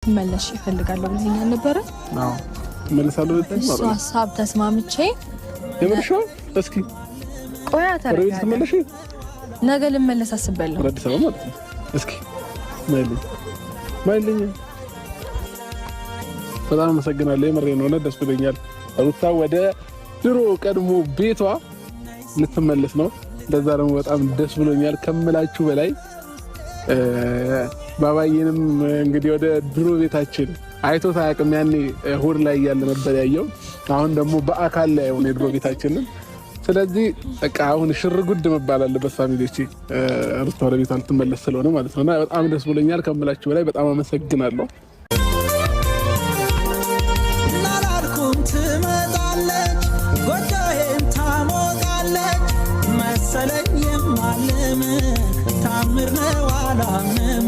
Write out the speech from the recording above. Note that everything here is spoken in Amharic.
መለሽ ይፈልጋለሁ ብለኸኝ ነበር? አዎ መልሳለሁ ብለኸኝ ነበር። ሀሳብ ተስማምቼ የምርሽው እስኪ ቆያ ታረጋለህ። ተመለሽ ነገ ልመለስ አስቤያለሁ። ወደ አዲስ አበባ ማለት ነው። እስኪ ማይልኝ በጣም አመሰግናለሁ። የምሬን ነው። ደስ ብሎኛል። ሩታ ወደ ድሮ ቀድሞ ቤቷ ልትመለስ ነው። ለዛ ደግሞ በጣም ደስ ብሎኛል ከምላችሁ በላይ። ባባዬንም እንግዲህ ወደ ድሮ ቤታችን አይቶት አያውቅም። ያኔ ሆድ ላይ ያለ ነበር ያየው። አሁን ደግሞ በአካል ላይ ሆነ ድሮ ቤታችንን። ስለዚህ በቃ አሁን ሽርጉድ መባል አለበት ፋሚሊዎቼ። ሩታ ወደ ቤቷ ልትመለስ ስለሆነ ማለት ነውና በጣም ደስ ብሎኛል ከምላችሁ በላይ። በጣም አመሰግናለሁ። ናላልኩም ትመጣለች ጎጆዬን ታሞቃለች መሰለኝ የማልም ታምር ነው አላምንም